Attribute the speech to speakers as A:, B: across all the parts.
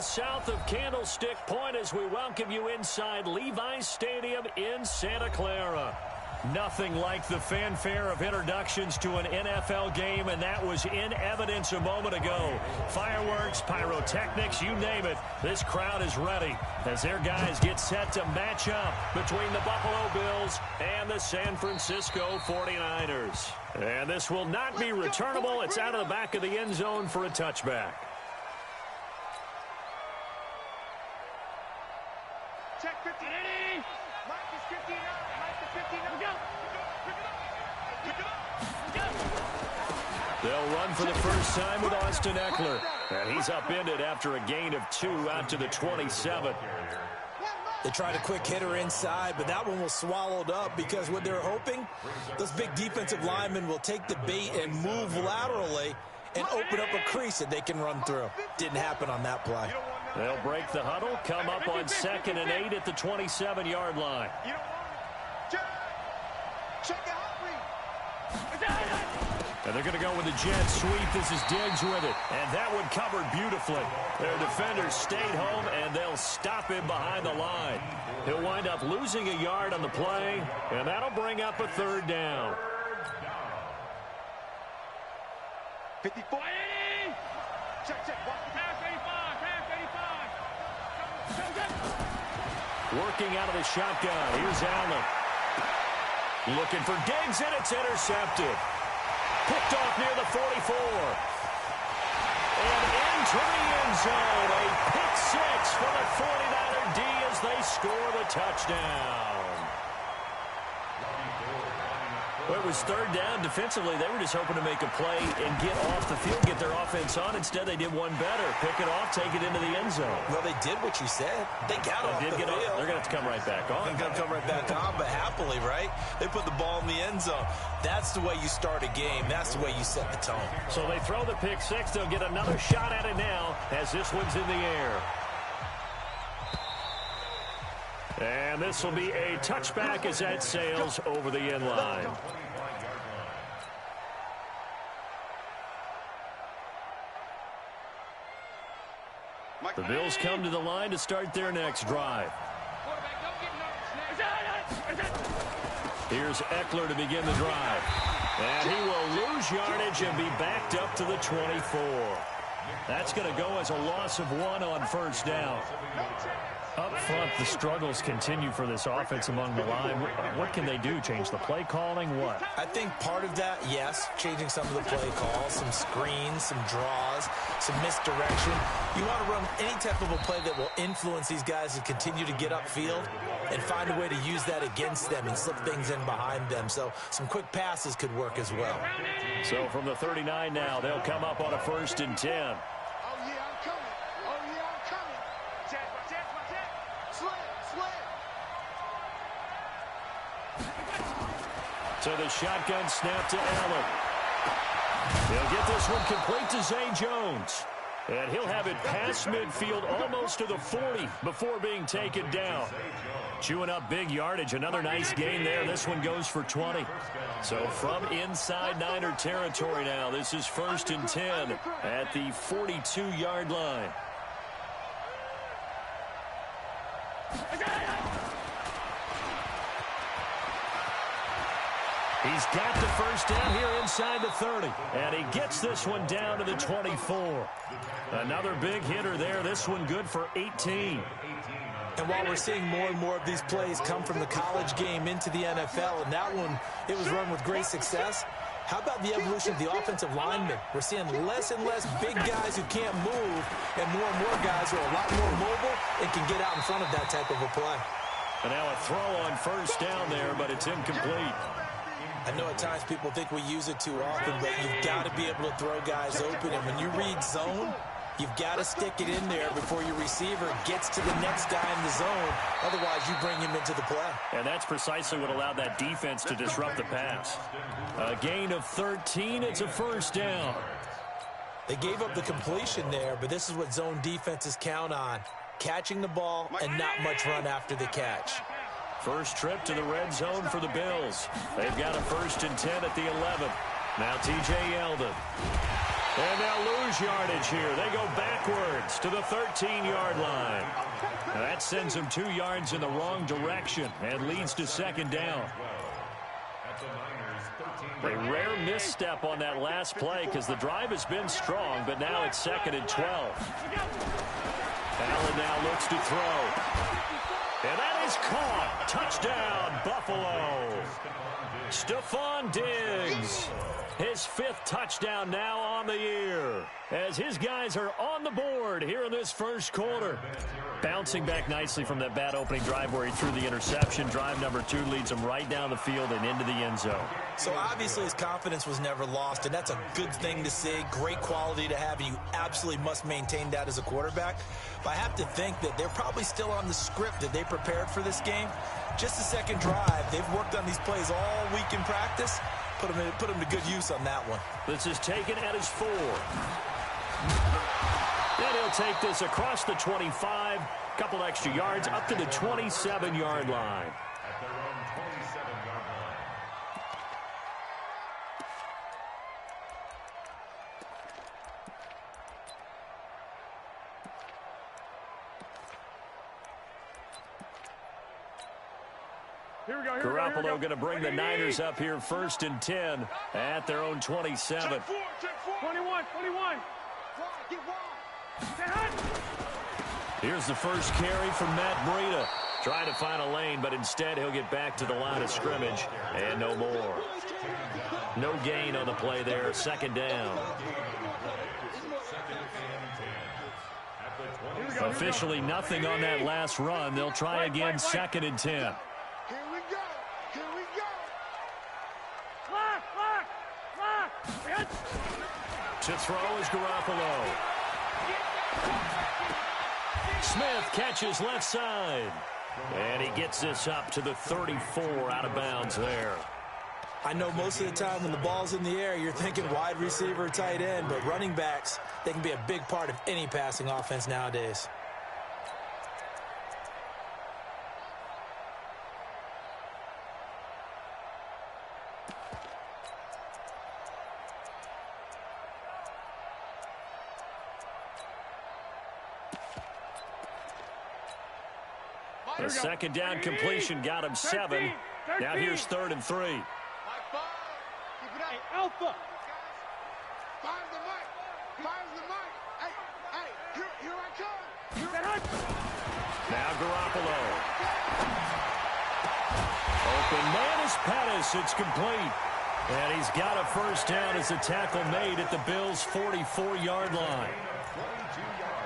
A: South of Candlestick Point as we welcome you inside Levi's Stadium in Santa Clara. Nothing like the fanfare of introductions to an NFL game, and that was in evidence a moment ago. Fireworks, pyrotechnics, you name it. This crowd is ready as their guys get set to match up between the Buffalo Bills and the San Francisco 49ers. And this will not be returnable. It's out of the back of the end zone for a touchback.
B: Check 50. Mike is 59. Mike is 59. Go.
A: They'll run for the first time with Austin Eckler. And he's upended after a gain of 2 out to the 27.
C: They tried a quick hitter inside, but that one was swallowed up because what they're hoping, those big defensive linemen will take the bait and move laterally and open up a crease that they can run through. Didn't happen on that play.
A: They'll break the huddle, come up on 2nd and 8 at the 27-yard line. And they're going to go with the jet sweep. This is Diggs with it. And that one covered beautifully. Their defenders stayed home, and they'll stop him behind the line. He'll wind up losing a yard on the play, and that'll bring up a 3rd down.
B: 54. Check. Pass 85.
A: Working out of the shotgun. Here's Allen. Looking for Diggs, and it's intercepted. Picked off near the 44. And into the end zone. A pick 6 for the 49er D as they score the touchdown. Well, it was 3rd down. Defensively, they were just hoping to make a play and get off the field, get their offense on. Instead, they did one better. Pick it off, take it into the end zone.
C: Well, they did what you said. They got off the field.
A: They're going to have to come right back on.
C: They're going to come right back on, but happily, right? They put the ball in the end zone. That's the way you start a game. That's the way you set the tone.
A: So they throw the pick 6. They'll get another shot at it now as this one's in the air. And this will be a touchback as that sails over the end line. The Bills come to the line to start their next drive. Here's Eckler to begin the drive. And he will lose yardage and be backed up to the 24. That's going to go as a loss of 1 on 1st down. Up front, the struggles continue for this offense among the line. What can they do? Change the play calling? What?
C: I think part of that, yes, changing some of the play calls, some screens, some draws, some misdirection. You want to run any type of a play that will influence these guys to continue to get upfield and find a way to use that against them and slip things in behind them. So some quick passes could work as well.
A: So from the 39 now, they'll come up on a 1st and 10. So the shotgun snap to Allen. He'll get this one complete to Zay Jones. And he'll have it past midfield almost to the 40 before being taken down. Chewing up big yardage. Another nice gain there. This one goes for 20. So from inside Niner territory now, this is 1st and 10 at the 42-yard line. He's got the first down here inside the 30. And he gets this one down to the 24. Another big hitter there. This one good for 18.
C: And while we're seeing more and more of these plays come from the college game into the NFL, and that one, it was run with great success, how about the evolution of the offensive linemen? We're seeing less and less big guys who can't move and more guys who are a lot more mobile and can get out in front of that type of a play.
A: And now a throw on first down there, but it's incomplete.
C: I know at times people think we use it too often, but you've got to be able to throw guys open. And when you read zone, you've got to stick it in there before your receiver gets to the next guy in the zone. Otherwise, you bring him into the play.
A: And that's precisely what allowed that defense to disrupt the pass. A gain of 13. It's a first down.
C: They gave up the completion there, but this is what zone defenses count on. Catching the ball and not much run after the catch.
A: First trip to the red zone for the Bills. They've got a 1st and 10 at the 11. Now T.J. Yeldon. And they'll lose yardage here. They go backwards to the 13-yard line. Now that sends them 2 yards in the wrong direction and leads to second down. A rare misstep on that last play because the drive has been strong, but now it's 2nd and 12. Allen now looks to throw. And that is caught. Touchdown, Buffalo. Stephon Diggs. His 5th touchdown now on the year as his guys are on the board here in this first quarter. Bouncing back nicely from that bad opening drive where he threw the interception. Drive number 2 leads him right down the field and into the end zone.
C: So obviously his confidence was never lost, and that's a good thing to see. Great quality to have, and you absolutely must maintain that as a quarterback. But I have to think that they're probably still on the script that they prepared for this game. Just the second drive. They've worked on these plays all week in practice. Put him to good use on that one.
A: This is taken at his 4. And he'll take this across the 25. Couple extra yards up to the 27-yard line.
B: At their own 27-yard line.
A: Garoppolo going to bring the Niners up here 1st and 10 at their own 27.
B: Check 21.
A: Here's the first carry from Matt Breida. Trying to find a lane, but instead he'll get back to the line of scrimmage and no more. No gain on the play there. 2nd down. Officially nothing on that last run. They'll try again 2nd and 10.
B: Here we go.
A: To throw is Garoppolo. Smith catches left side. And he gets this up to the 34 out of bounds there.
C: I know most of the time when the ball's in the air, you're thinking wide receiver, tight end, but running backs, they can be a big part of any passing offense nowadays.
A: The 2nd down completion got him 7. Now here's 3rd and 3.
B: Alpha. Find the mic. Hey, here I come.
A: Now Garoppolo. Open man is Pettis. It's complete. And he's got a first down as a tackle made at the Bills' 44-yard line.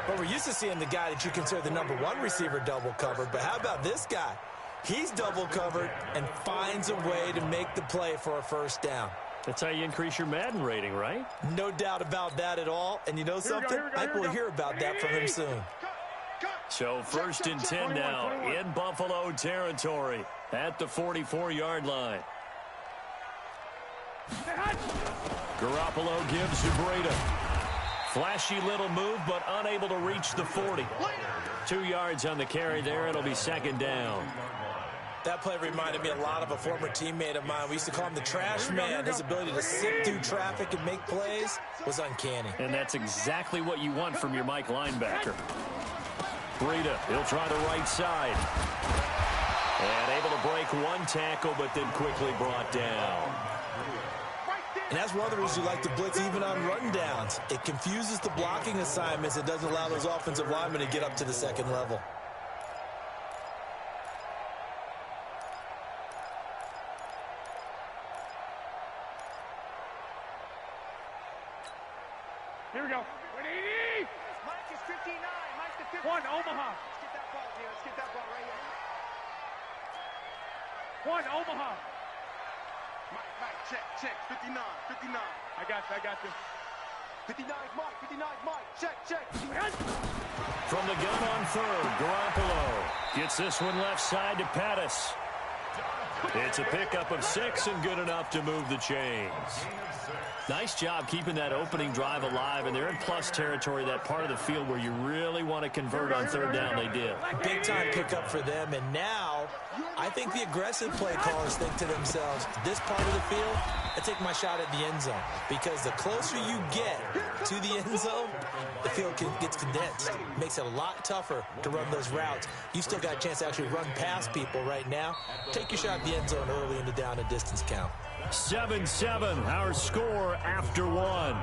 C: But we're used to seeing the guy that you consider the number 1 receiver double covered. But how about this guy? He's double covered and finds a way to make the play for a first down.
A: That's how you increase your Madden rating, right?
C: No doubt about that at all. And you know something? I will hear about that from him soon.
A: So 1st and 10 now in Buffalo territory at the 44-yard line. Garoppolo gives to Breida. Flashy little move, but unable to reach the 40. 2 yards on the carry there. It'll be 2nd down.
C: That play reminded me a lot of a former teammate of mine. We used to call him the trash man. His ability to sit through traffic and make plays was uncanny.
A: And that's exactly what you want from your Mike linebacker. Breida, he'll try the right side. And able to break 1 tackle, but then quickly brought down.
C: And that's one of the reasons you like to blitz even on run downs. It confuses the blocking assignments. It doesn't allow those offensive linemen to get up to the 2nd level.
B: Here we go. 180. Mike is 59. Mike to 50. 1, Omaha. Let's get that ball here. Let's get that ball right here. 1, Omaha. Mike, check. 59. I got you. 59, Mike. Check.
A: From the gun on 3rd, Garoppolo gets this one left side to Pettis. It's a pickup of 6 and good enough to move the chains. Nice job keeping that opening drive alive, and they're in plus territory, that part of the field where you really want to convert on 3rd down. They did.
C: Big time pickup for them, and now though, I think the aggressive play callers think to themselves, this part of the field, I take my shot at the end zone. Because the closer you get to the end zone, the field gets condensed. It makes it a lot tougher to run those routes. You've still got a chance to actually run past people right now. Take your shot at the end zone early in the down and distance count.
A: 7-7, our score after one.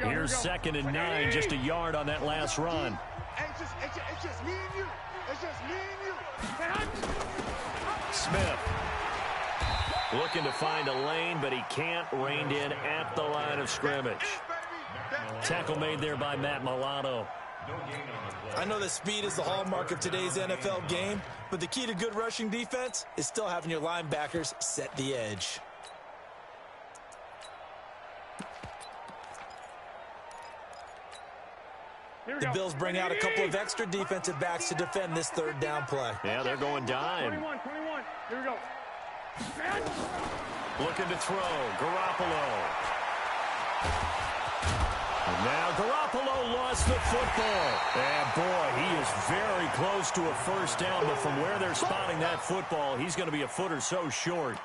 A: Here's 2nd and 9, just a yard on that last run.
B: It's just me and you. It's just me and you.
A: Smith looking to find a lane, but he can't. Reined in at the line of scrimmage. Tackle made there by Matt Milano.
C: I know that speed is the hallmark of today's NFL game, but the key to good rushing defense is still having your linebackers set the edge. The Bills bring out a couple of extra defensive backs to defend this 3rd down play.
A: Yeah, they're going dime.
B: 21. Here we go.
A: Looking to throw. Garoppolo. And now Garoppolo lost the football. And boy, he is very close to a 1st down, but from where they're spotting that football, he's going to be a foot or so short.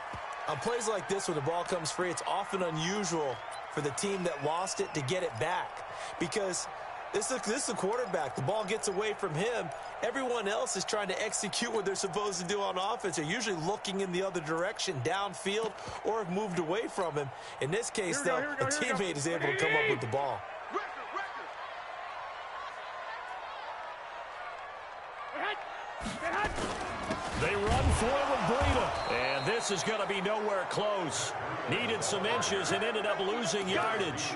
C: On plays like this, when the ball comes free, it's often unusual for the team that lost it to get it back. Because this is the quarterback. The ball gets away from him. Everyone else is trying to execute what they're supposed to do on offense. They're usually looking in the other direction, downfield, or have moved away from him. In this case, though, a teammate is able to come up with the ball.
A: They run for it with Breida. And this is going to be nowhere close. Needed some inches and ended up losing yardage.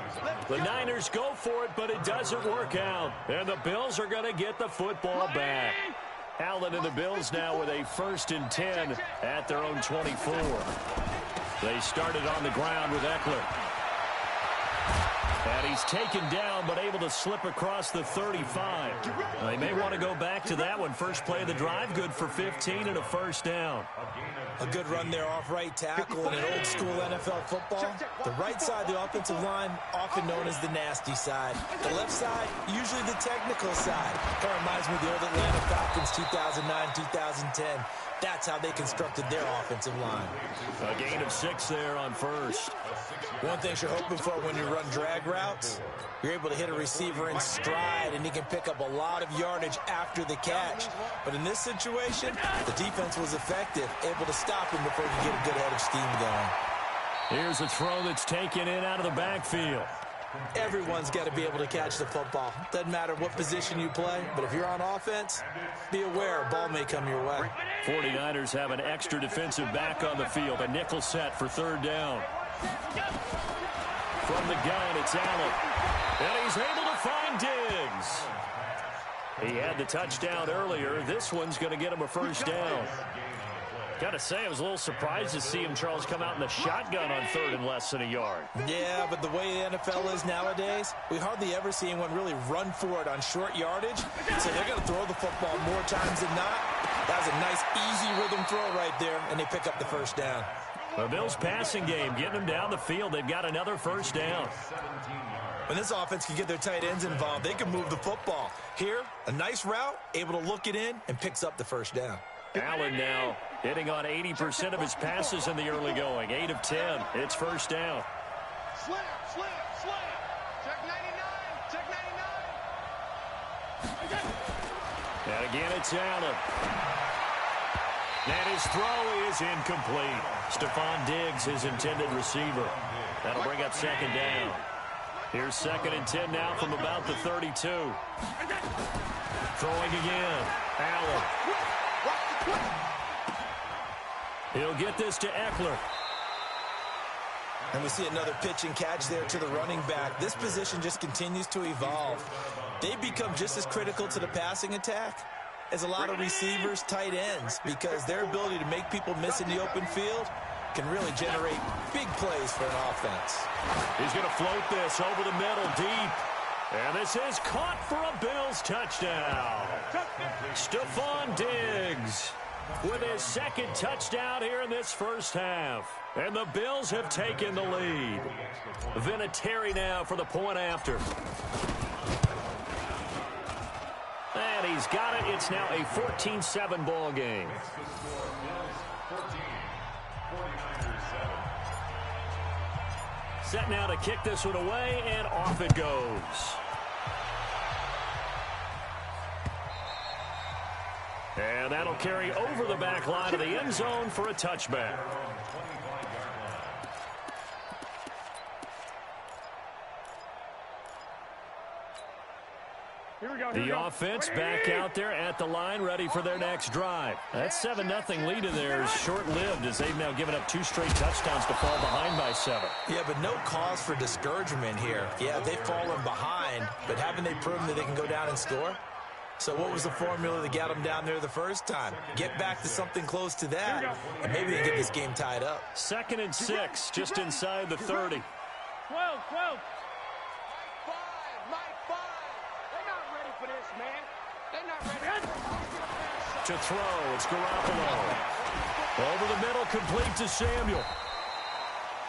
A: The Niners go for it, but it doesn't work out. And the Bills are going to get the football back. Allen and the Bills now with a 1st and 10 at their own 24. They started on the ground with Eckler. And he's taken down, but able to slip across the 35. They may want to go back to that one. First play of the drive, good for 15 and a 1st down.
C: A good run there off right tackle in an old-school NFL football. The right side, the offensive line, often known as the nasty side. The left side, usually the technical side. Kind of reminds me of the old Atlanta Falcons 2009, 2010. That's how they constructed their offensive line.
A: A gain of 6 there on 1st.
C: One thing you're hoping for when you run drag routes, you're able to hit a receiver in stride, and he can pick up a lot of yardage after the catch. But in this situation, the defense was effective, able to stop him before he could get a good head of steam going.
A: Here's a throw that's taken in out of the backfield.
C: Everyone's got to be able to catch the football. Doesn't matter what position you play, but if you're on offense, be aware a ball may come your way.
A: 49ers have an extra defensive back on the field. A nickel set for 3rd down. From the gun, it's Allen. And he's able to find Diggs. He had the touchdown earlier. This one's going to get him a 1st down. Got to say, I was a little surprised to see him, Charles, come out in the shotgun on 3rd and less than a yard.
C: Yeah, but the way the NFL is nowadays, we hardly ever see anyone really run for it on short yardage. So they're going to throw the football more times than not. That was a nice, easy rhythm throw right there, and they pick up the 1st down.
A: The Bills' passing game, getting them down the field. They've got another 1st down.
C: When this offense can get their tight ends involved, they can move the football. Here, a nice route, able to look it in, and picks up the 1st down.
A: Allen now hitting on 80% of his passes in the early going. 8 of 10. It's 1st down.
B: Slam. Check 99.
A: And again, it's Allen. And his throw is incomplete. Stephon Diggs, his intended receiver. That'll bring up 2nd down. Here's 2nd and 10 now from about the 32. Throwing again. Allen. He'll get this to Eckler.
C: And we see another pitch and catch there to the running back. This position just continues to evolve. They become just as critical to the passing attack as a lot of receivers, tight ends, because their ability to make people miss in the open field can really generate big plays for an offense.
A: He's going to float this over the middle, deep. And this is caught for a Bills touchdown. Stephon Diggs with his second touchdown here in this first half. And the Bills have taken the lead. Vinatieri now for the point after. And he's got it. It's now a 14-7 ball game. Set now to kick this one away, and off it goes. And that'll carry over the back line of the end zone for a touchback. The offense back out there at the line, ready for their next drive. That 7-0 lead of theirs short-lived as they've now given up 2 straight touchdowns to fall behind by 7.
C: Yeah, but no cause for discouragement here. Yeah, they've fallen behind, but haven't they proven that they can go down and score? So what was the formula that got them down there the first time? Get back to something close to that, and maybe they get this game tied up.
A: 2nd and 6, just inside the 30.
B: 12.
A: To throw, it's Garoppolo. Over the middle, complete to Samuel.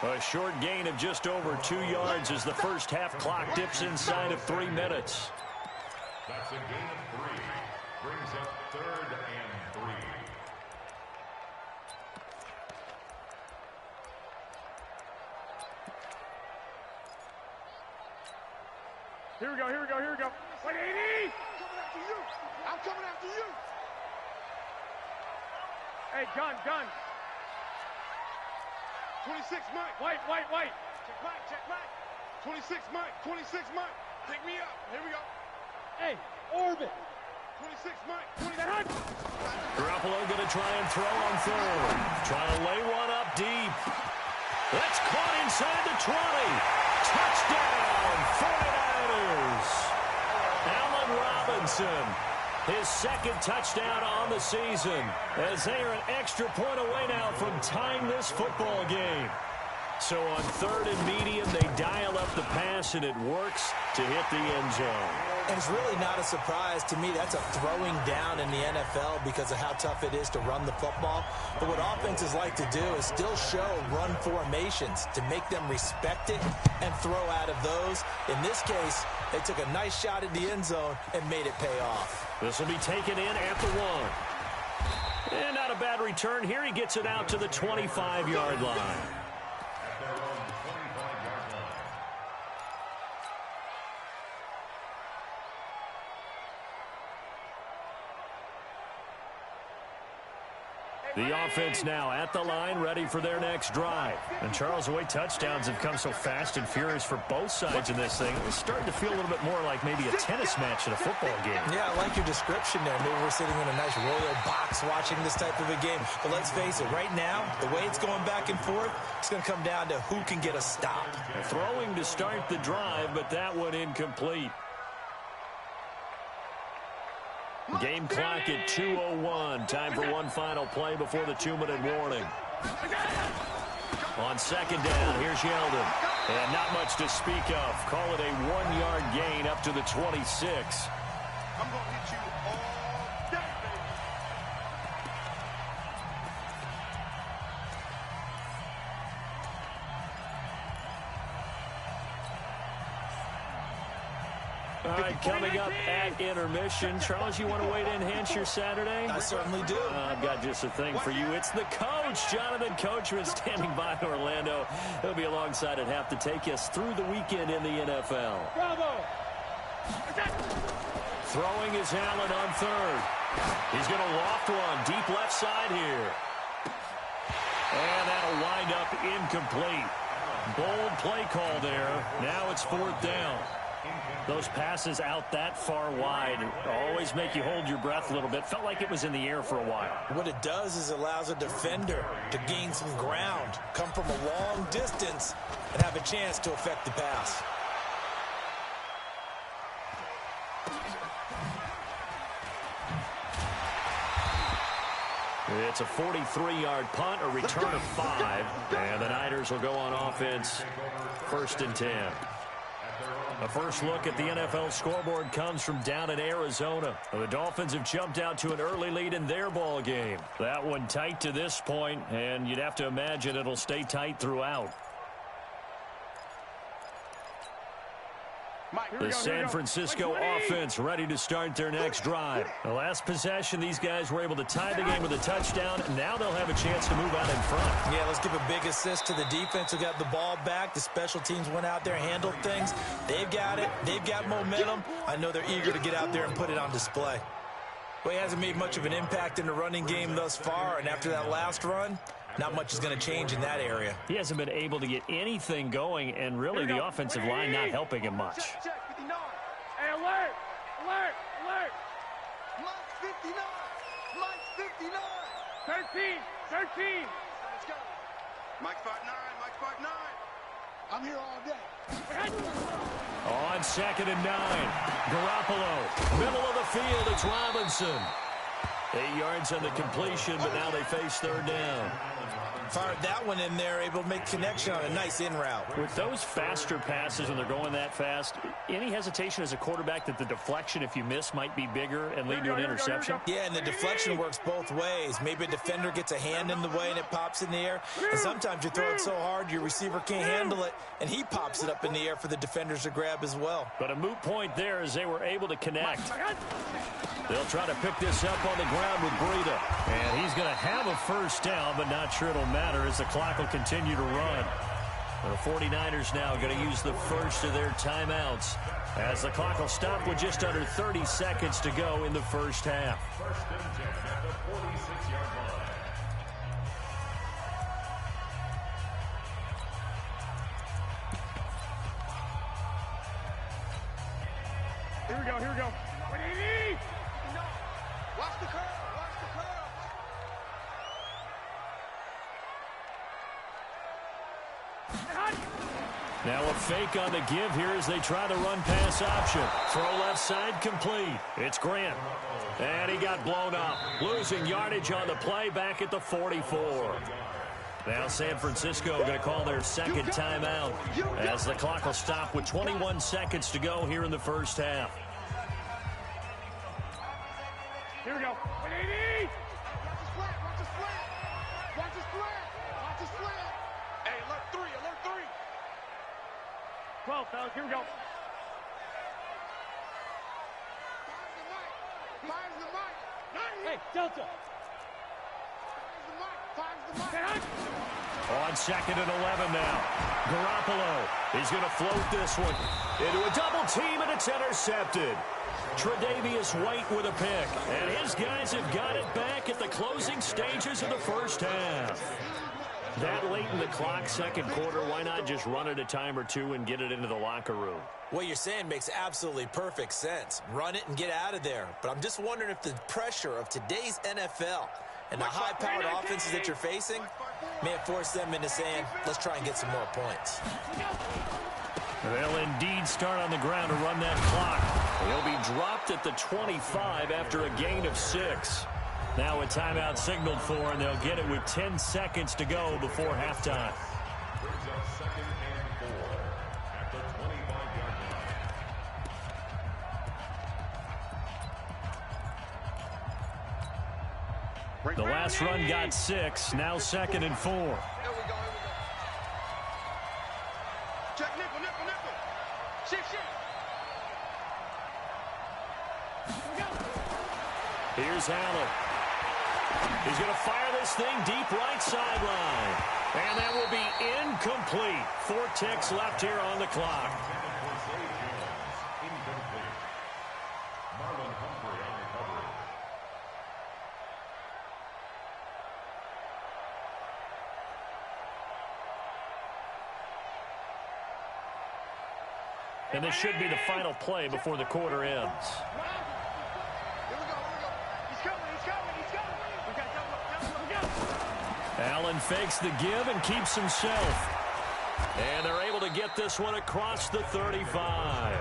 A: A short gain of just over 2 yards as the first half clock dips inside of 3 minutes.
D: That's a gain of 3. Brings up 3rd and 3.
B: Here we go. 180! I'm coming after you. Hey, gun. 26 Mike. White. Check Mike. 26 Mike. Pick me up. Here we go. Hey, orbit. 26 Mike. 27.
A: Garoppolo going to try and throw on 3rd. Trying to lay one up deep. That's caught inside the 20. Touchdown, 49ers. Allen Robinson, his 2nd touchdown on the season, as they are an extra point away now from tying this football game. So on 3rd and medium, they dial up the pass, and it works to hit the end zone.
C: And it's really not a surprise to me. That's a throwing down in the NFL because of how tough it is to run the football. But what offenses like to do is still show run formations to make them respect it and throw out of those. In this case, they took a nice shot at the end zone and made it pay off.
A: This will be taken in at the 1. And not a bad return here. He gets it out to the 25-yard line. The offense now at the line, ready for their next drive. And Charles, the way touchdowns have come so fast and furious for both sides in this thing, it's starting to feel a little bit more like maybe a tennis match at a football game.
C: Yeah, I like your description there. Maybe we're sitting in a nice royal box watching this type of a game. But let's face it, right now, the way it's going back and forth, it's going to come down to who can get a stop.
A: Throwing to start the drive, but that one incomplete. Game clock at 2:01. Time for one final play before the 2-minute warning. On 2nd down, here's Yeldon. And not much to speak of. Call it a 1-yard gain up to the 26.
B: I'm going to hit you all day, baby.
A: All right, coming up at intermission. Charles, you want a way to enhance your Saturday?
C: I certainly do.
A: I've got just a thing for you. It's the coach, Jonathan Coachman, standing by in Orlando. He'll be alongside at half to take us through the weekend in the NFL.
B: Bravo!
A: Throwing is Allen on 3rd. He's going to loft one deep left side here. And that'll wind up incomplete. Bold play call there. Now it's 4th down. Those passes out that far wide always make you hold your breath a little bit. Felt like it was in the air for a while.
C: What it does is it allows a defender to gain some ground, come from a long distance, and have a chance to affect the pass.
A: It's a 43-yard punt, a return of 5, and the Niners will go on offense 1st and 10. A first look at the NFL scoreboard comes from down in Arizona. The Dolphins have jumped out to an early lead in their ball game. That one tight to this point, and you'd have to imagine it'll stay tight throughout. The San Francisco offense ready to start their next drive. The last possession, these guys were able to tie the game with a touchdown. Now they'll have a chance to move out in front.
C: Yeah, let's give a big assist to the defense who got the ball back. The special teams went out there, handled things. They've got it. They've got momentum. I know they're eager to get out there and put it on display. Well, he hasn't made much of an impact in the running game thus far, and after that last run, not much is going to change in that area.
A: He hasn't been able to get anything going, and really the offensive line not helping him much.
B: Check, 59. Hey, alert! Alert! Alert! Mike 59! Mike 59! 13! 13! Let's go. Mike 59! Mike 59! I'm here all day.
A: On 2nd and 9. Garoppolo. Middle of the field, it's Robinson. 8 yards on the completion, but now they face 3rd down.
C: Fired that one in there, able to make connection on a nice in route.
A: With those faster passes when they're going that fast, any hesitation as a quarterback that the deflection, if you miss, might be bigger and lead to an interception?
C: Yeah, and the deflection works both ways. Maybe a defender gets a hand in the way and it pops in the air. And sometimes you throw it so hard your receiver can't handle it, and he pops it up in the air for the defenders to grab as well.
A: But a moot point there as they were able to connect. They'll try to pick this up on the ground with Breida. And he's going to have a 1st down, but not sure it'll matter as the clock will continue to run. The 49ers now going to use the first of their timeouts as the clock will stop with just under 30 seconds to go in the first half.
D: 1st and 10 at the 46-yard line.
B: Here we go, here we go. Watch the curl, watch the curl.
A: Now a fake on the give here as they try the run-pass option. Throw left side complete. It's Grant. And he got blown up. Losing yardage on the play back at the 44. Now San Francisco going to call their 2nd timeout as the clock will stop with 21 seconds to go here in the first half.
B: Here we go. 180. Watch the slant, watch the slant. Watch the slant, watch the slant. Hey, alert 3, alert 3. 12, fellas, here we go. Fires the mic. Hey, Delta. Fires the mic.
A: On 2nd and 11 now. Garoppolo is going to float this one into a double team, and it's intercepted. Tre'Davious White with a pick, and his guys have got it back at the closing stages of the first half. That late in the clock, 2nd quarter, why not just run it a time or two and get it into the locker room?
C: What you're saying makes absolutely perfect sense. Run it and get out of there. But I'm just wondering if the pressure of today's NFL and the high-powered offenses that you're facing may have forced them into saying, let's try and get some more points.
A: They'll indeed start on the ground to run that clock. They'll be dropped at the 25 after a gain of 6. Now a timeout signaled for, and they'll get it with 10 seconds to go before halftime.
D: Brings up 2nd and 4 at the 25-yard line.
A: The last run got 6. Now 2nd and 4.
B: Here we go, here we go. Check nickel, nickel, nickel. Shift.
A: Here's Allen. He's going to fire this thing deep right sideline. And that will be incomplete. 4 ticks left here on the clock. And this should be the final play before the quarter ends. Allen fakes the give and keeps himself. And they're able to get this one across the 35.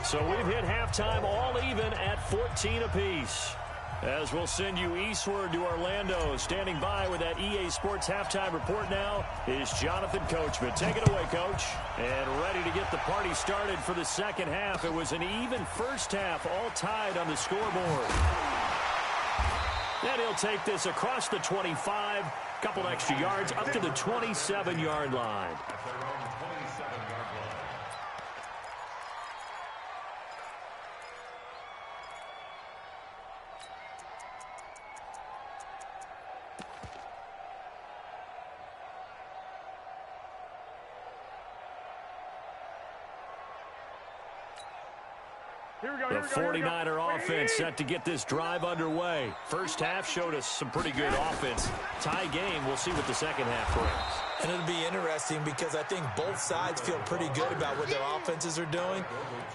A: So we've hit halftime all even at 14 apiece. As we'll send you eastward to Orlando. Standing by with that EA Sports halftime report now is Jonathan Coachman. Take it away, Coach. And ready to get the party started for the second half. It was an even first half, all tied on the scoreboard. And he'll take this across the 25, couple extra yards, up to the 27-yard line. The 49er offense set to get this drive underway. First half showed us some pretty good offense. Tie game, we'll see what the second half brings.
C: And it'll be interesting because I think both sides feel pretty good about what their offenses are doing.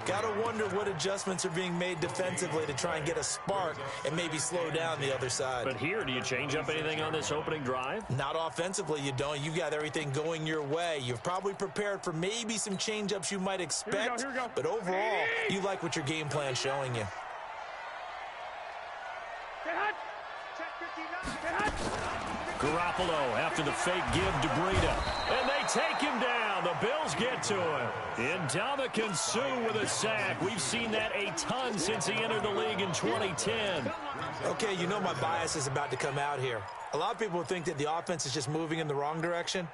C: Got to wonder what adjustments are being made defensively to try and get a spark and maybe slow down the other side.
A: But here, do you change up anything on this opening drive?
C: Not offensively, you don't. You got everything going your way. You've probably prepared for maybe some change-ups you might expect.
B: Here we go.
C: But overall, you like what your game plan's showing you.
A: Garoppolo after the fake give to Breida. And they take him down. The Bills get to him. Ndamukong Suh with a sack. We've seen that a ton since he entered the league in 2010.
C: Okay, you know my bias is about to come out here. A lot of people think that the offense is just moving in the wrong direction.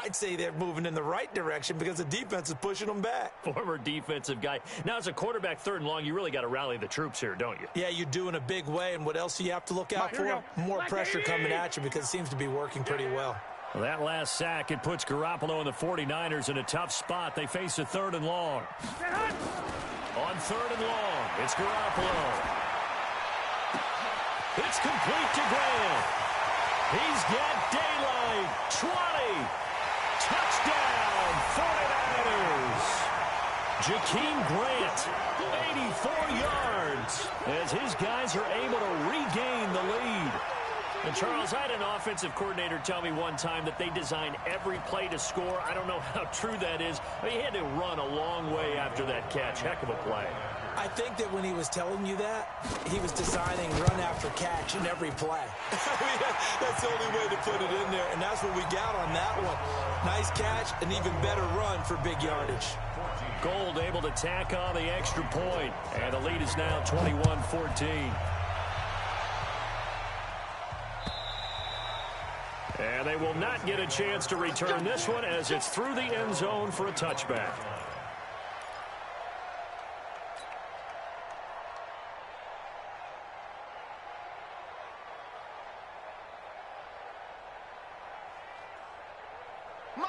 C: I'd say they're moving in the right direction because the defense is pushing them back.
A: Former defensive guy. Now, as a quarterback, third and long, you really got to rally the troops here, don't you?
C: Yeah, you do in a big way. And what else do you have to look out for? More pressure coming at you because it seems to be working pretty well.
A: Well, that last sack, it puts Garoppolo and the 49ers in a tough spot. They face a third and long. On third and long, it's Garoppolo. It's complete to Grant. He's got daylight. 20. Touchdown, 49ers. Jakeem Grant, 84 yards, as his guys are able to regain the lead. And, Charles, I had an offensive coordinator tell me one time that they design every play to score. I don't know how true that is. I mean, he had to run a long way after that catch. Heck of a play.
C: I think that when he was telling you that, he was designing run after catch in every play. That's the only way to put it in there, and that's what we got on that one. Nice catch, an even better run for big yardage.
A: Gold able to tack on the extra point, and the lead is now 21-14. And they will not get a chance to return this one as it's through the end zone for a touchback.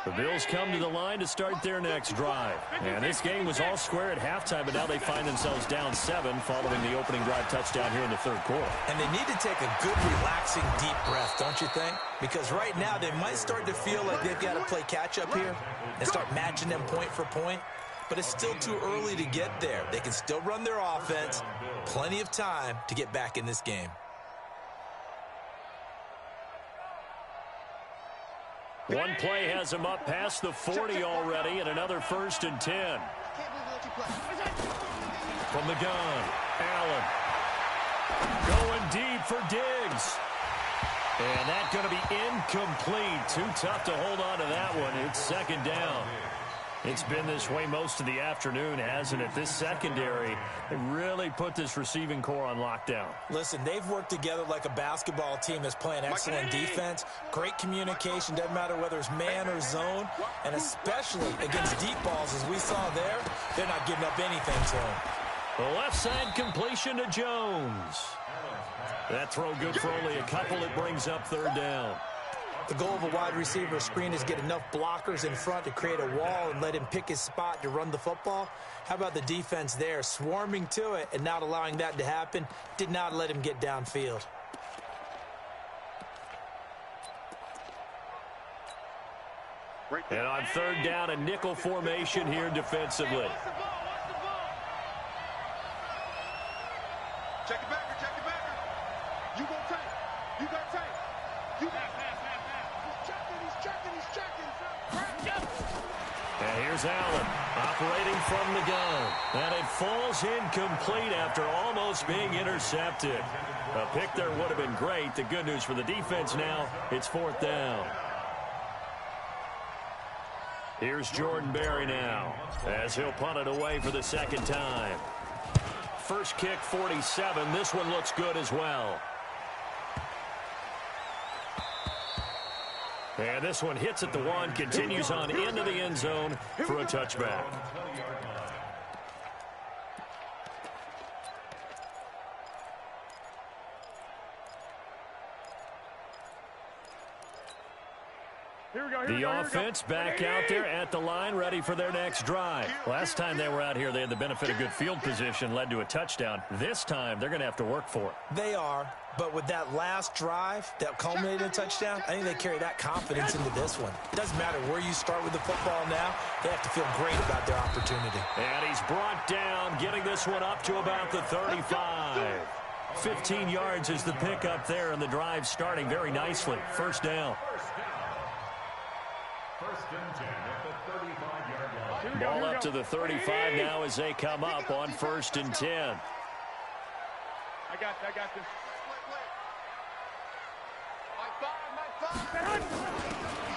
A: The Bills come to the line to start their next drive. And this game was all square at halftime, but now they find themselves down 7 following the opening drive touchdown here in the third quarter.
C: And they need to take a good, relaxing, deep breath, don't you think? Because right now they might start to feel like they've got to play catch-up here and start matching them point for point. But it's still too early to get there. They can still run their offense. Plenty of time to get back in this game.
A: One play has him up past the 40 already, and another 1st and 10. From the gun, Allen. Going deep for Diggs. And that's going to be incomplete. Too tough to hold on to that one. It's second down. It's been this way most of the afternoon, hasn't it? This secondary, they really put this receiving core on lockdown.
C: Listen, they've worked together like a basketball team that's playing excellent defense. Great communication, doesn't matter whether it's man or zone. And especially against deep balls, as we saw there, they're not giving up anything to them.
A: The left side completion to Jones. That throw good for only a couple. It brings up third down.
C: The goal of a wide receiver screen is get enough blockers in front to create a wall and let him pick his spot to run the football. How about the defense there, swarming to it and not allowing that to happen? Did not let him get downfield.
A: And on third down, a nickel formation here defensively.
B: Check it back, check it back. You go tank. You got tank. You got
A: And here's Allen operating from the gun. And it falls incomplete after almost being intercepted. A pick there would have been great. The good news for the defense now, it's 4th down. Here's Jordan Berry now as he'll punt it away for the 2nd time. First kick, 47. This one looks good as well. And this one hits at the 1, continues on into the end zone for a touchback. The offense back out there at the line, ready for their next drive. Last time they were out here, they had the benefit of good field position, led to a touchdown. This time, they're going to have to work for it.
C: They are, but with that last drive that culminated in a touchdown, I think they carry that confidence into this one. It doesn't matter where you start with the football now. They have to feel great about their opportunity.
A: And he's brought down, getting this one up to about the 35. 15 yards is the pickup there, and the drive starting very nicely. First down. Ball up to the 35 now as they come up on 1st and 10.
B: I got this.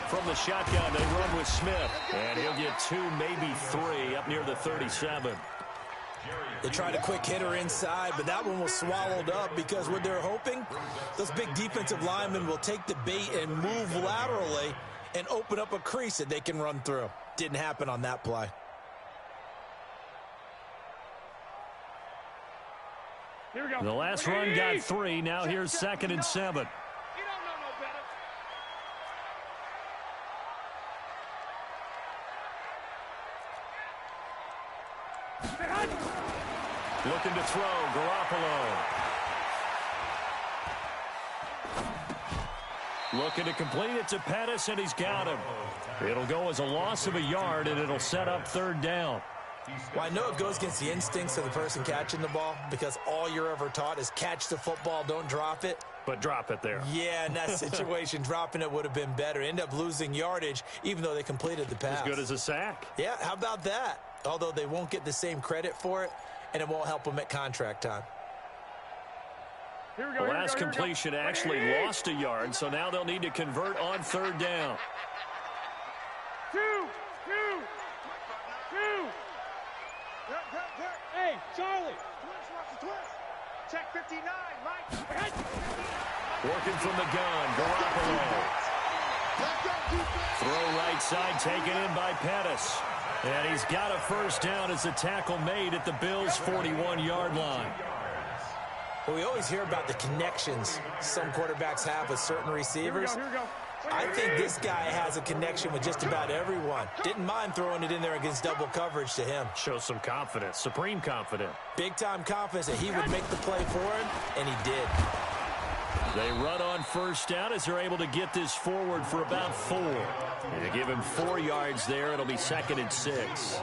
A: From the shotgun, they run with Smith, and he'll get 2, maybe 3 up near the 37.
C: They tried a quick hitter inside, but that one was swallowed up because what they're hoping, those big defensive linemen will take the bait and move laterally and open up a crease that they can run through. Didn't happen on that play.
B: Here we go.
A: The last run got 3. Now here's 2nd and 7.
B: You don't know no better.
A: Looking to throw, Garoppolo. Looking to complete it to Pettis, and he's got him. It'll go as a loss of a yard, and it'll set up 3rd down.
C: Well, I know it goes against the instincts of the person catching the ball because all you're ever taught is catch the football, don't drop it.
A: But drop it there.
C: Yeah, in that situation, dropping it would have been better. End up losing yardage, even though they completed the pass.
A: As good as a sack.
C: Yeah, how about that? Although they won't get the same credit for it, and it won't help them at contract time.
A: The last completion actually lost a yard, so now they'll need to convert on 3rd down.
B: 2. Hey, Charlie. Check 59, Mike.
A: Working from the gun, Garoppolo. Throw right side, taken in by Pettis. And he's got a first down as the tackle made at the Bills' 41-yard line.
C: Well, we always hear about the connections some quarterbacks have with certain receivers.
B: Here we go.
C: I think this guy has a connection with just about everyone. Didn't mind throwing it in there against double coverage to him.
A: Shows some confidence, supreme confidence.
C: Big-time confidence that he would make the play for him, and he did.
A: They run on first down as they're able to get this forward for about 4. And to give him 4 yards there, it'll be 2nd and 6.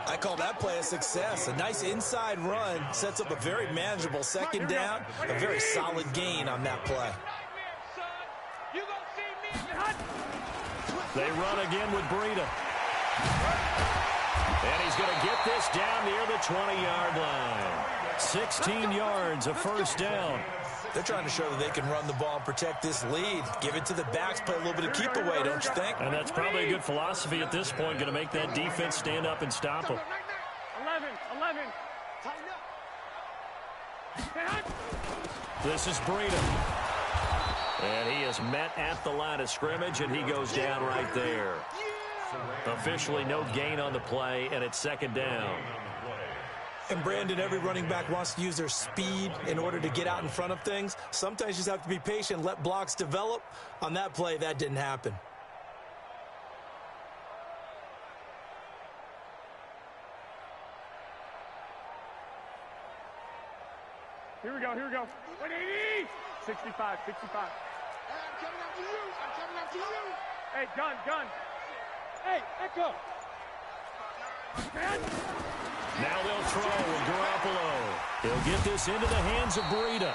C: I call that play a success. A nice inside run sets up a very manageable 2nd down, a very solid gain on that play.
A: They run again with Breida. And he's going to get this down near the 20-yard line. 16 yards, a first down.
C: They're trying to show that they can run the ball and protect this lead. Give it to the backs, play a little bit of keep away, don't you think?
A: And that's probably a good philosophy at this point, going to make that defense stand up and stop them.
B: 11.
A: This is Breida. And he is met at the line of scrimmage, and he goes down right there. Officially no gain on the play, and it's 2nd down.
C: And Brandon, every running back wants to use their speed in order to get out in front of things. Sometimes you just have to be patient, let blocks develop. On that play, that didn't happen.
B: Here we go. 180. 65. I'm coming after you. Hey, gun. Hey, Echo.
A: Now they'll throw with Garoppolo. He'll get this into the hands of Breida.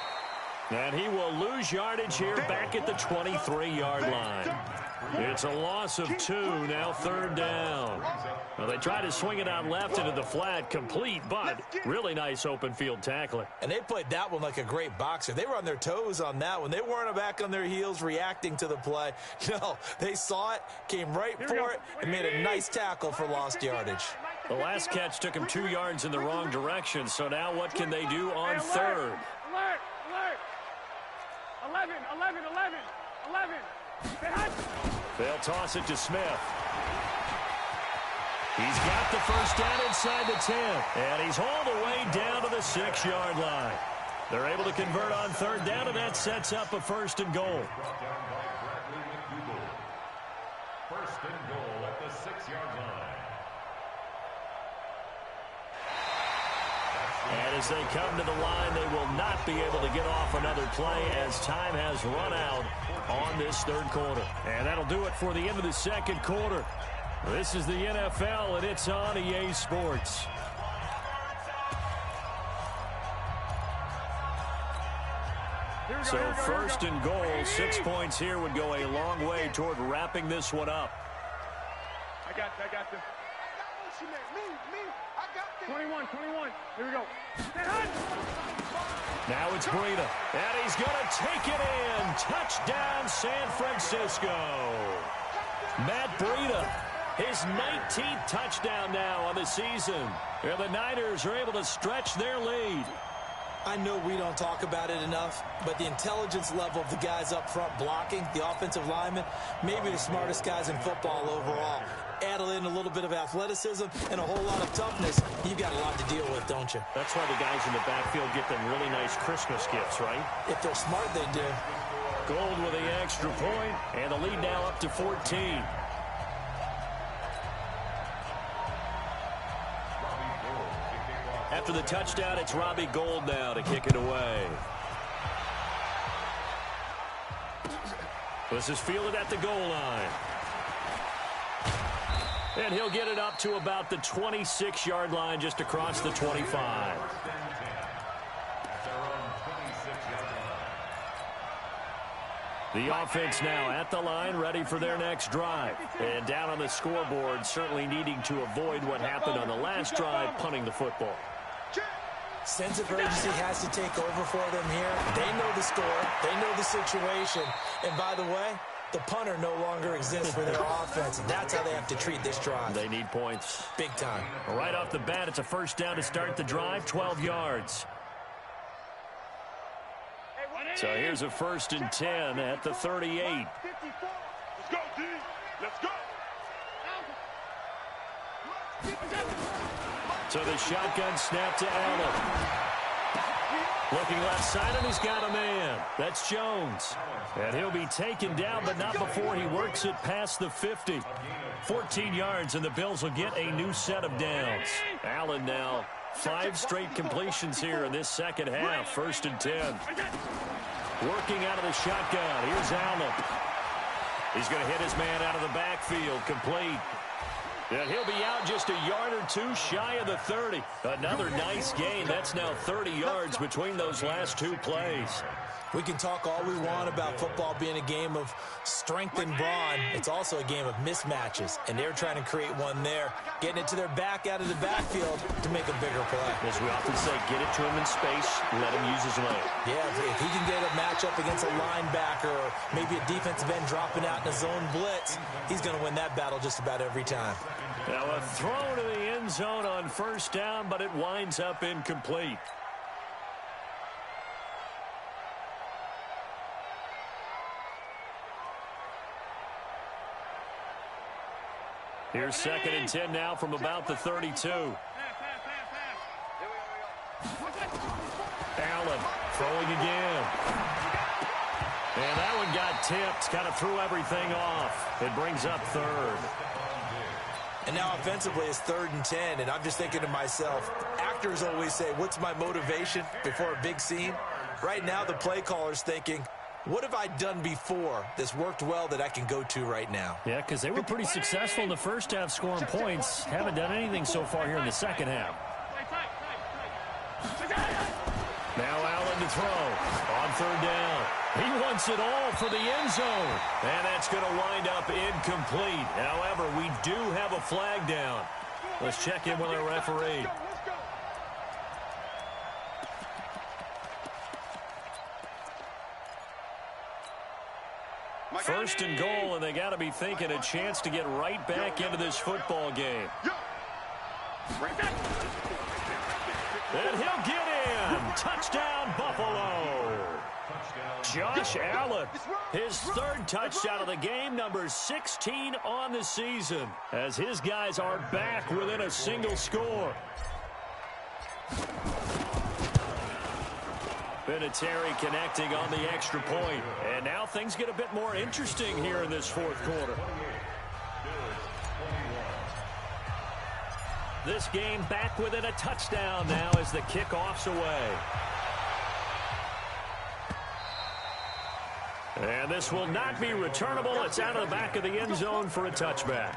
A: And he will lose yardage here back at the 23-yard line. It's a loss of 2, now 3rd down. Well, they try to swing it out left into the flat, complete, but really nice open field tackling.
C: And they played that one like a great boxer. They were on their toes on that one. They weren't back on their heels reacting to the play. No, they saw it, came right for it, and made a nice tackle for lost yardage.
A: The last catch took him 2 yards in the wrong direction, so now what can they do on 3rd?
B: Alert! 11!
A: They'll toss it to Smith. He's got the first down inside the 10, and he's hauled away down to the 6-yard line. They're able to convert on 3rd down, and that sets up a 1st and goal.
D: First and goal at the 6-yard line.
A: And as they come to the line, they will not be able to get off another play as time has run out on this 3rd quarter. And that'll do it for the end of the 2nd quarter. This is the NFL, and it's on EA Sports. So 1st and goal, 6 points here would go a long way toward wrapping this one up.
B: I got this. I got this. 21. Here we go.
A: Now it's Breida, and he's going to take it in. Touchdown, San Francisco. Matt Breida, his 19th touchdown now on the season. And the Niners are able to stretch their lead.
C: I know we don't talk about it enough, but the intelligence level of the guys up front blocking, the offensive linemen, maybe the smartest guys in football overall. Add in a little bit of athleticism and a whole lot of toughness, you've got a lot to deal with, don't you?
A: That's why the guys in the backfield get them really nice Christmas gifts, right?
C: If they're smart, they do.
A: Gold with the extra point, and the lead now up to 14. After the touchdown, it's Robbie Gould now to kick it away. This is fielded at the goal line. And he'll get it up to about the 26-yard line, just across the 25. The offense now at the line, ready for their next drive. And down on the scoreboard, certainly needing to avoid what happened on the last drive, punting the football.
C: Sense of urgency has to take over for them here. They know the score. They know the situation. And by the way, the punter no longer exists for their offense. And that's how they have to treat this drive.
A: They need points.
C: Big time.
A: Right off the bat, it's a 1st down to start the drive, 12 yards. So here's a 1st and 10 at the 38.
B: Let's go, D. Let's go.
A: So the shotgun snap to Allen. Looking left side, and he's got a man. That's Jones. And he'll be taken down, but not before he works it past the 50. 14 yards, and the Bills will get a new set of downs. Allen now 5 straight completions here in this second half. 1st and 10. Working out of the shotgun. Here's Allen. He's going to hit his man out of the backfield. Complete. And he'll be out just a yard or 2 shy of the 30. Another nice gain. That's now 30 yards between those last 2 plays.
C: We can talk all we want about football being a game of strength and brawn. It's also a game of mismatches, and they're trying to create one there, getting it to their back out of the backfield to make a bigger play.
A: As we often say, get it to him in space, let him use his leg.
C: Yeah, if he can get a matchup against a linebacker or maybe a defensive end dropping out in a zone blitz, he's going to win that battle just about every time.
A: Now a throw to the end zone on 1st down, but it winds up incomplete. Here's 2nd and 10 now from about the 32. Allen throwing again. And that one got tipped, kind of threw everything off. It brings up 3rd.
C: And now offensively it's 3rd and 10, and I'm just thinking to myself, actors always say, what's my motivation before a big scene? Right now the play caller's thinking, what have I done before that's worked well that I can go to right now?
A: Yeah, because they were pretty successful in the first half scoring points. Haven't done anything so far here in the second half. Now Allen to throw on 3rd down. He wants it all for the end zone. And that's going to wind up incomplete. However, we do have a flag down. Let's check in with our referee. First and goal, and they got to be thinking a chance to get right back into this football game. And he'll get in. Touchdown, Buffalo. Josh Allen, his third touchdown of the game, number 16 on the season, as his guys are back within a single score. Vinatieri connecting on the extra point. And now things get a bit more interesting here in this fourth quarter. This game back within a touchdown now as the kickoff's away. And this will not be returnable. It's out of the back of the end zone for a touchback.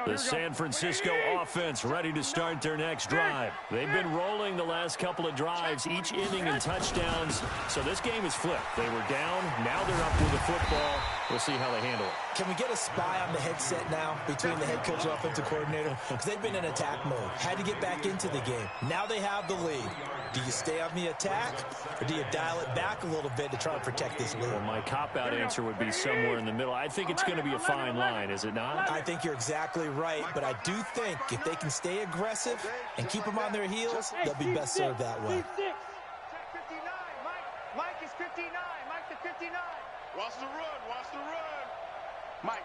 A: The San Francisco offense ready to start their next drive. They've been rolling the last couple of drives, each inning in touchdowns. So this game is flipped. They were down. Now they're up with the football. We'll see how they handle it.
C: Can we get a spy on the headset now between the head coach and offensive coordinator? Because they've been in attack mode. Had to get back into the game. Now they have the lead. Do you stay on the attack, or do you dial it back a little bit to try to protect this lead?
A: Well, my cop-out answer would be somewhere in the middle. I think it's going to be a fine line, is it not?
C: I think you're exactly right, but I do think if they can stay aggressive and keep them on their heels, they'll be best served that way.
B: Mike is 59. Mike to 59. Watch the run. Watch the run. Mike.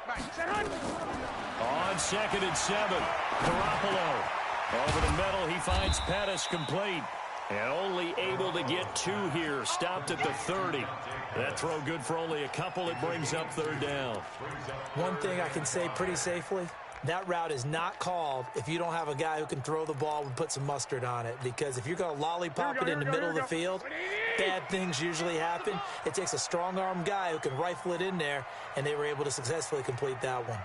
A: On 2nd and 7, Garoppolo. Over the middle, he finds Pettis complete. And only able to get 2 here. Stopped at the 30. That throw good for only a couple. It brings up 3rd down.
C: One thing I can say pretty safely, that route is not called if you don't have a guy who can throw the ball and put some mustard on it. Because if you're going to lollipop it in the middle of the field, bad things usually happen. It takes a strong-arm guy who can rifle it in there, and they were able to successfully complete that one.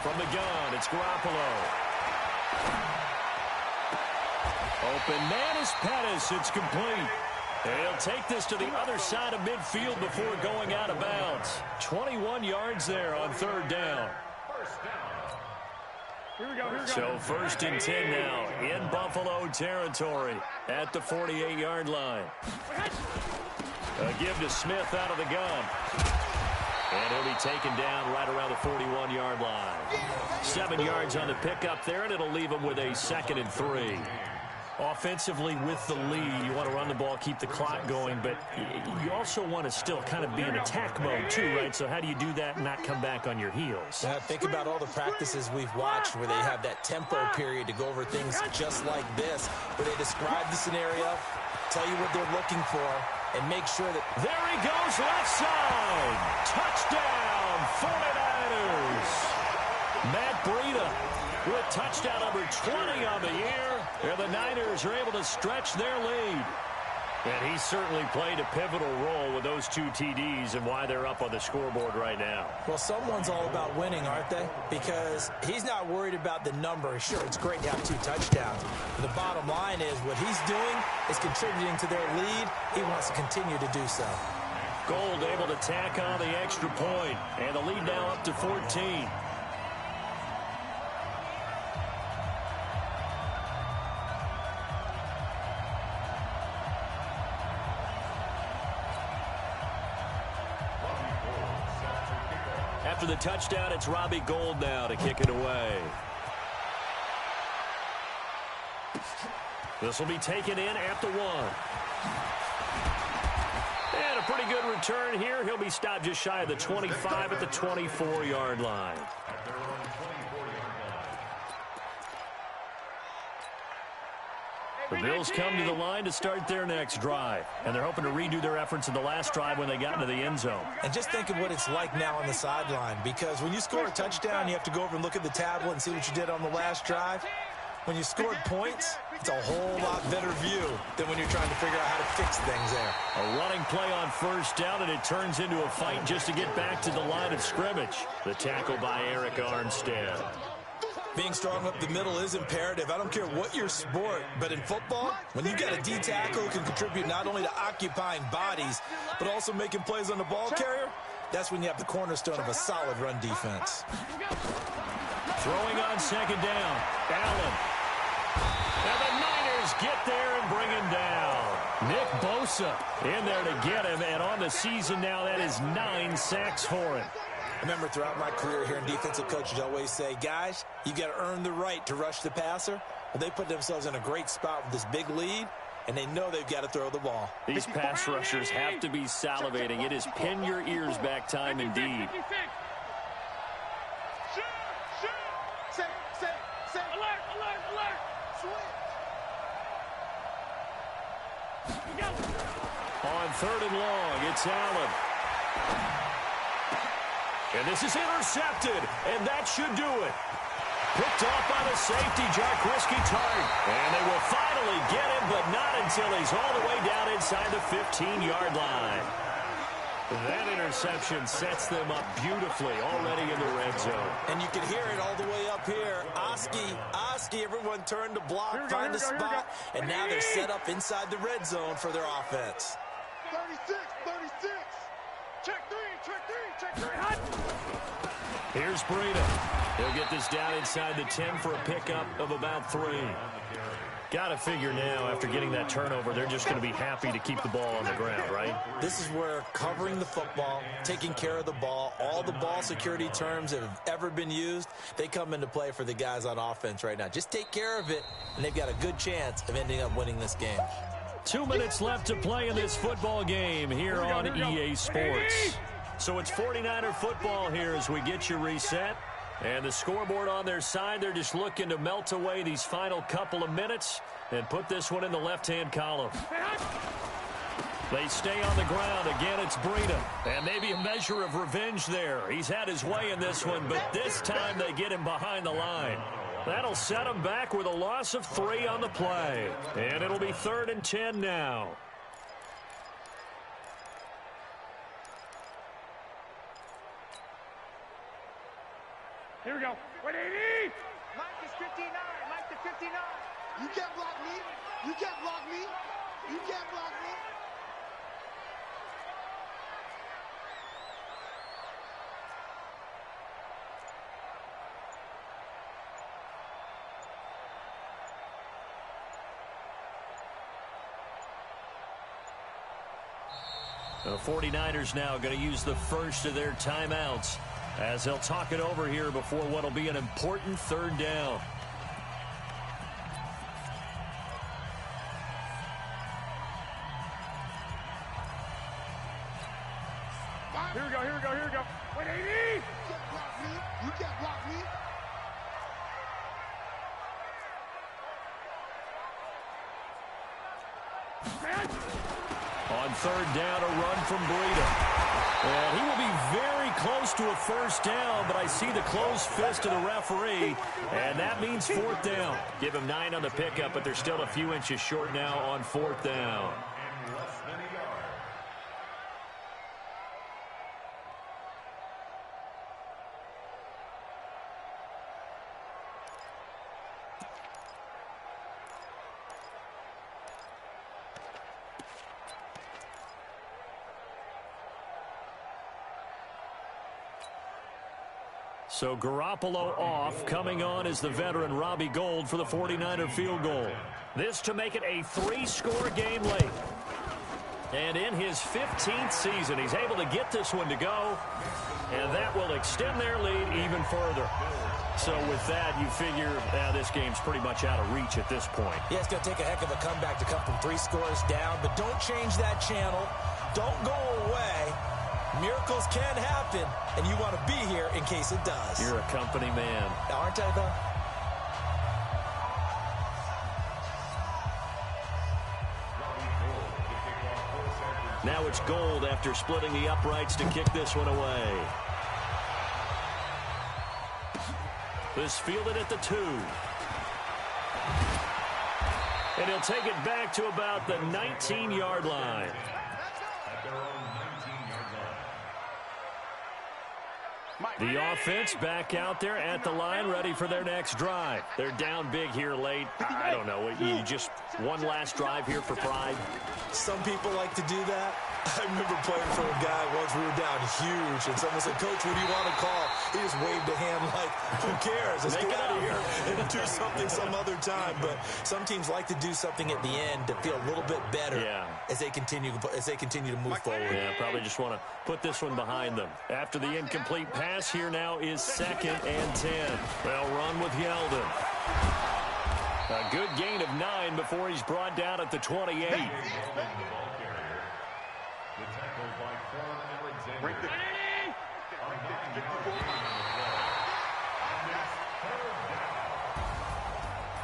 A: From the gun, it's Garoppolo. Open man is Pettis. It's complete. And he'll take this to the other side of midfield before going out of bounds. 21 yards there on 3rd down. So 1st and 10 now in Buffalo territory at the 48-yard line. A give to Smith out of the gun. And he'll be taken down right around the 41-yard line. 7 yards on the pickup there, and it'll leave him with a 2nd and 3. Offensively with the lead, you want to run the ball, keep the clock going, but you also want to still kind of be in attack mode too, right? So how do you do that and not come back on your heels?
C: Think about all the practices we've watched where they have that tempo period to go over things just like this, where they describe the scenario, tell you what they're looking for, and make sure that...
A: There he goes, left side. Touchdown, 49ers. Matt Breida with touchdown number 20 on the year. And the Niners are able to stretch their lead. And he certainly played a pivotal role with those 2 TDs and why they're up on the scoreboard right now.
C: Well, someone's all about winning, aren't they? Because he's not worried about the number. Sure, it's great to have 2 touchdowns. But the bottom line is what he's doing is contributing to their lead. He wants to continue to do so.
A: Gold able to tack on the extra point. And the lead now up to 14. After the touchdown, it's Robbie Gould now to kick it away. This will be taken in at the 1. And a pretty good return here. He'll be stopped just shy of the 25 at the 24-yard line. The Bills come to the line to start their next drive. And they're hoping to redo their efforts in the last drive when they got into the end zone.
C: And just think of what it's like now on the sideline. Because when you score a touchdown, you have to go over and look at the tablet and see what you did on the last drive. When you scored points, it's a whole lot better view than when you're trying to figure out how to fix things there.
A: A running play on first down, and it turns into a fight just to get back to the line of scrimmage. The tackle by Eric Armstead.
C: Being strong up the middle is imperative. I don't care what your sport, but in football, when you got a D tackle who can contribute not only to occupying bodies, but also making plays on the ball carrier, that's when you have the cornerstone of a solid run defense.
A: Throwing on second down, Allen. And the Niners get there and bring him down. Nick Bosa in there to get him, and on the season now, that is 9 sacks for him.
C: I remember throughout my career here in defensive coaches always say, guys, you got to earn the right to rush the passer. Well, they put themselves in a great spot with this big lead, and they know they've got to throw the ball.
A: These pass rushers have to be salivating. It is pin your ears back time indeed. On third and long, it's Allen. And this is intercepted, and that should do it. Picked off by the safety, Jarquiski Tart. And they will finally get him, but not until he's all the way down inside the 15-yard line. That interception sets them up beautifully already in the red zone.
C: And you can hear it all the way up here. Oski, everyone turned to block, find a spot, and now they're set up inside the red zone for their offense.
B: 36. Check three.
A: Here's Breida. He'll get this down inside the 10 for a pickup of about 3. Got to figure now, after getting that turnover, they're just going to be happy to keep the ball on the ground, right?
C: This is where covering the football, taking care of the ball, all the ball security terms that have ever been used, they come into play for the guys on offense right now. Just take care of it, and they've got a good chance of ending up winning this game.
A: 2 minutes left to play in this football game here on EA Sports. So it's 49er football here as we get you reset. And the scoreboard on their side, they're just looking to melt away these final couple of minutes and put this one in the left-hand column. They stay on the ground. Again, it's Breida. And maybe a measure of revenge there. He's had his way in this one, but this time they get him behind the line. That'll set him back with a loss of 3 on the play. And it'll be 3rd and 10 now.
B: Here we go. 180. Mike is 59. Mike to 59. You can't block me. You can't block me. You can't block me.
A: The 49ers now going to use the first of their timeouts as they'll talk it over here before what will be an important 3rd down.
B: Here we go. 180. You can't block me. You can't block me.
A: On 3rd down, a run from Breida. And he will be very close to a first down, but I see the closed fist of the referee, and that means 4th down. Give him 9 on the pickup, but they're still a few inches short now on 4th down. So Garoppolo off. Coming on is the veteran Robbie Gould for the 49er field goal. This to make it a 3-score game late. And in his 15th season, he's able to get this one to go. And that will extend their lead even further. So with that, you figure this game's pretty much out of reach at this point.
C: Yeah, it's going to take a heck of a comeback to come from 3 scores down. But don't change that channel. Don't go away. Miracles can happen, and you want to be here in case it does.
A: You're a company man.
C: Aren't I, though?
A: Now it's Gould after splitting the uprights to kick this one away. This fielded at the 2. And he'll take it back to about the 19-yard line.
D: At their own 19-yard line.
A: The offense back out there at the line, ready for their next drive. They're down big here late. I don't know. You just one last drive here for pride.
C: Some people like to do that. I remember playing for a guy once. We were down huge, and someone said, "Coach, what do you want to call?" He just waved a hand like, "Who cares? Let's get out of here and do something some other time." But some teams like to do something at the end to feel a little bit better as they continue to move forward.
A: Yeah, probably just want to put this one behind them. After the incomplete pass, here now is 2nd and 10. They'll run with Yeldon. A good gain of 9 before he's brought down at the 28.
D: The tackle by Alexander.
B: Right there.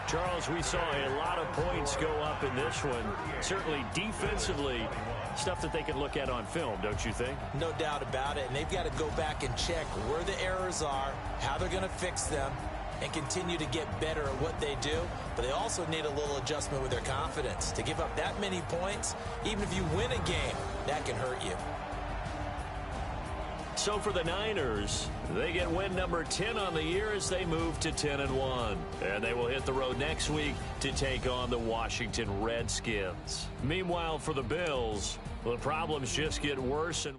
A: Charles, we saw a lot of points go up in this one. Certainly defensively, stuff that they can look at on film, don't you think?
C: No doubt about it. And they've got to go back and check where the errors are, how they're going to fix them, and continue to get better at what they do. But they also need a little adjustment with their confidence. To give up that many points, even if you win a game, that can hurt you.
A: So for the Niners, they get win number 10 on the year as they move to 10-1. And they will hit the road next week to take on the Washington Redskins. Meanwhile, for the Bills, the problems just get worse and